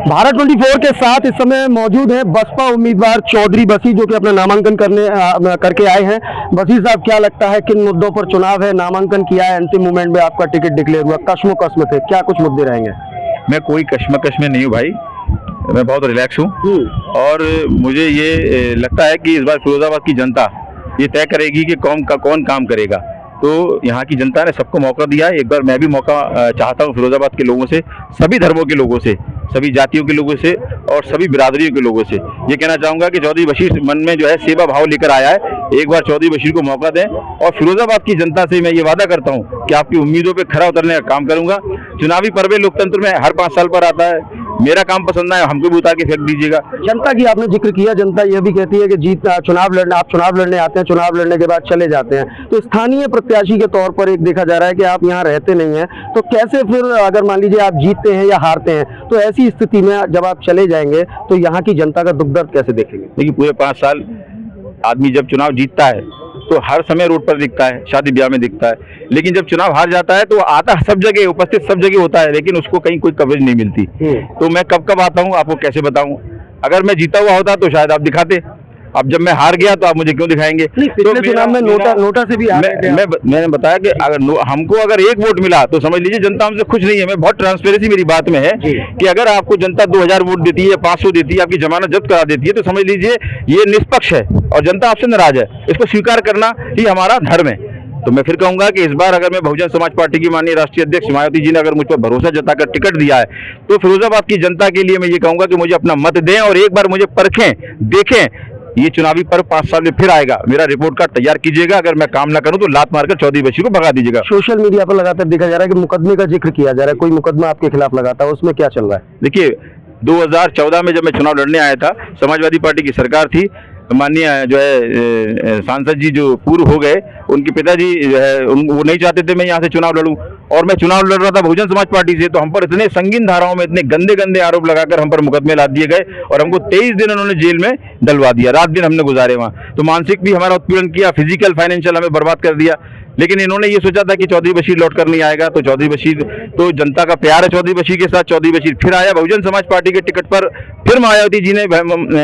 भारत 24 के साथ इस समय मौजूद है बसपा उम्मीदवार चौधरी बशीर, जो कि अपना नामांकन करके आए हैं। बशीर साहब, क्या लगता है किन मुद्दों पर चुनाव है? नामांकन किया है, अंतिम मोमेंट में आपका टिकट डिक्लेयर हुआ, कश्मोकश्म थे, क्या कुछ मुद्दे रहेंगे? मैं कोई कश्मकश में नहीं हूँ भाई, मैं बहुत रिलैक्स हूँ। और मुझे ये लगता है कि इस बार फिरोजाबाद की जनता ये तय करेगी कि कौन काम करेगा। तो यहाँ की जनता ने सबको मौका दिया है। एक बार मैं भी मौका चाहता हूँ फिरोजाबाद के लोगों से, सभी धर्मों के लोगों से, सभी जातियों के लोगों से और सभी बिरादरियों के लोगों से ये कहना चाहूँगा कि चौधरी बशीर मन में जो है सेवा भाव लेकर आया है। एक बार चौधरी बशीर को मौका दें और फिरोजाबाद की जनता से मैं ये वादा करता हूँ कि आपकी उम्मीदों पे खरा उतरने का काम करूँगा। चुनावी पर्व लोकतंत्र में हर 5 साल पर आता है। मेरा काम पसंद है, हमको भी उतार के फेंक दीजिएगा। जनता की आपने जिक्र किया, जनता यह भी कहती है कि आप चुनाव लड़ने आते हैं, चुनाव लड़ने के बाद चले जाते हैं। तो स्थानीय प्रत्याशी के तौर पर एक देखा जा रहा है कि आप यहाँ रहते नहीं हैं, तो कैसे फिर अगर मान लीजिए आप जीतते हैं या हारते हैं, तो ऐसी स्थिति में जब आप चले जाएंगे तो यहाँ की जनता का दुख दर्द कैसे देखेंगे? देखिए, पूरे 5 साल आदमी जब चुनाव जीतता है तो हर समय रोड पर दिखता है, शादी ब्याह में दिखता है, लेकिन जब चुनाव हार जाता है तो आता सब जगह, उपस्थित सब जगह होता है, लेकिन उसको कहीं कोई कवरेज नहीं मिलती। तो मैं कब आता हूँ आपको कैसे बताऊं? अगर मैं जीता हुआ होता तो शायद आप दिखाते। अब जब मैं हार गया तो आप मुझे क्यों दिखाएंगे? पिछले चुनाव में नोटा से भी मैंने बताया कि हमको अगर 1 वोट मिला तो समझ लीजिए जनता हमसे खुश नहीं है। मैं बहुत ट्रांसपेरेंसी मेरी बात में है कि अगर आपको जनता 2000 वोट देती है या 500 देती है, आपकी जमानत जब्त करा देती है, तो समझ लीजिए ये निष्पक्ष है और जनता आपसे नाराज है। इसको स्वीकार करना ही हमारा धर्म है। तो मैं फिर कहूंगा कि इस बार अगर मैं बहुजन समाज पार्टी की माननीय राष्ट्रीय अध्यक्ष मायावती जी ने अगर मुझ पर भरोसा जताकर टिकट दिया है, तो फिरोजाबाद की जनता के लिए मैं ये कहूंगा कि मुझे अपना मत दें और एक बार मुझे परखें, देखें। ये चुनावी पर्व 5 साल में फिर आएगा। मेरा रिपोर्ट कार्ड तैयार कीजिएगा। अगर मैं काम ना करूं तो लात मारकर चौधरी बशीर को भगा दीजिएगा। सोशल मीडिया पर लगातार देखा जा रहा है कि मुकदमे का जिक्र किया जा रहा है, कोई मुकदमा आपके खिलाफ लगाता है, उसमें क्या चल रहा है? देखिए, 2014 में जब मैं चुनाव लड़ने आया था, समाजवादी पार्टी की सरकार थी। माननीय जो है सांसद जी जो पूर्व हो गए, उनके पिताजी जो है वो नहीं चाहते थे मैं यहाँ से चुनाव लड़ूं, और मैं चुनाव लड़ रहा था बहुजन समाज पार्टी से। तो हम पर इतने संगीन धाराओं में इतने गंदे गंदे आरोप लगाकर हम पर मुकदमे लाद दिए गए और हमको 23 दिन उन्होंने जेल में डलवा दिया। रात दिन हमने गुजारे वहाँ। तो मानसिक भी हमारा उत्पीड़न किया, फिजिकल फाइनेंशियल हमें बर्बाद कर दिया। लेकिन इन्होंने ये सोचा था कि चौधरी बशीर लौट कर नहीं आएगा। तो चौधरी बशीर, तो जनता का प्यार है चौधरी बशीर के साथ। चौधरी बशीर फिर आया बहुजन समाज पार्टी के टिकट पर। फिर मायावती जी ने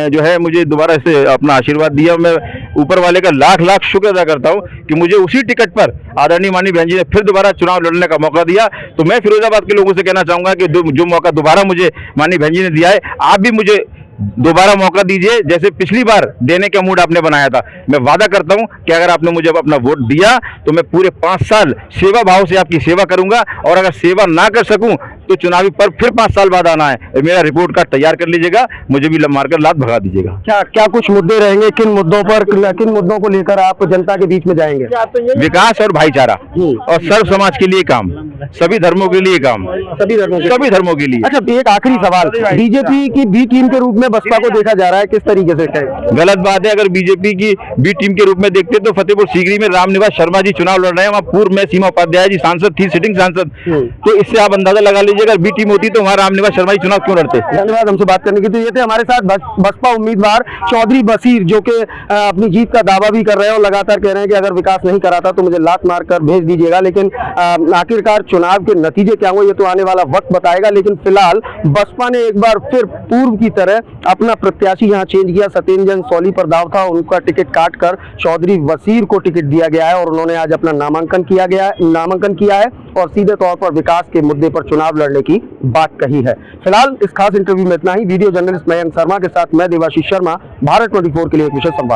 जो है मुझे दोबारा से अपना आशीर्वाद दिया। मैं ऊपर वाले का लाख लाख शुक्र अदा करता हूँ कि मुझे उसी टिकट पर आदरणीय माननीय बहन जी ने फिर दोबारा चुनाव लड़ने का मौका दिया। तो मैं फिरोजाबाद के लोगों से कहना चाहूंगा कि जो मौका दोबारा मुझे माननीय बहन जी ने दिया है, आप भी मुझे दोबारा मौका दीजिए, जैसे पिछली बार देने का मूड आपने बनाया था। मैं वादा करता हूं कि अगर आपने मुझे अपना वोट दिया तो मैं पूरे 5 साल सेवा भाव से आपकी सेवा करूंगा, और अगर सेवा ना कर सकूं तो चुनावी पर फिर 5 साल बाद आना है। मेरा रिपोर्ट कार्ड तैयार कर लीजिएगा, मुझे भी मारकर लात भगा दीजिएगा। क्या कुछ मुद्दे रहेंगे? किन मुद्दों को लेकर आप जनता के बीच में जाएंगे? विकास और भाईचारा और सर्व समाज के लिए काम, सभी धर्मों के लिए काम, सभी धर्मों के लिए। अच्छा, एक आखिरी सवाल, बीजेपी की बी टीम के रूप में बसपा को देखा जा रहा है, किस तरीके से? गलत बात है। अगर बीजेपी की बी टीम के रूप में देखते तो फतेहपुर सीकरी में रामनिवास शर्मा जी चुनाव लड़ रहे हैं। वहाँ पूर्व में सीमा उपाध्याय जी सांसद थी, सिटिंग सांसद। तो इससे आप अंदाजा लगा लीजिए, अगर बी टीम होती तो वहाँ रामनिवास शर्मा जी चुनाव क्यों लड़ते। धन्यवाद हमसे बात करने की। तो ये थे हमारे साथ बसपा उम्मीदवार चौधरी बशीर, जो कि अपनी जीत का दावा भी कर रहे हैं और लगातार कह रहे हैं कि अगर विकास नहीं कराता तो मुझे लात मारकर भेज दीजिएगा। लेकिन आखिरकार चुनाव के नतीजे क्या हुए ये तो आने वाला वक्त बताएगा। लेकिन फिलहाल बसपा ने एक बार फिर पूर्व की तरह अपना प्रत्याशी यहाँ चेंज किया। सत्येंद्र सौली पर दाव था, उनका टिकट काटकर चौधरी बशीर को टिकट दिया गया है और उन्होंने आज अपना नामांकन किया है और सीधे तौर पर विकास के मुद्दे पर चुनाव लड़ने की बात कही है। फिलहाल इस खास इंटरव्यू में इतना ही। वीडियो जर्नलिस्ट मयंक शर्मा के साथ मैं देवाशीष शर्मा, भारत 24 के लिए एक विशेष संवाद।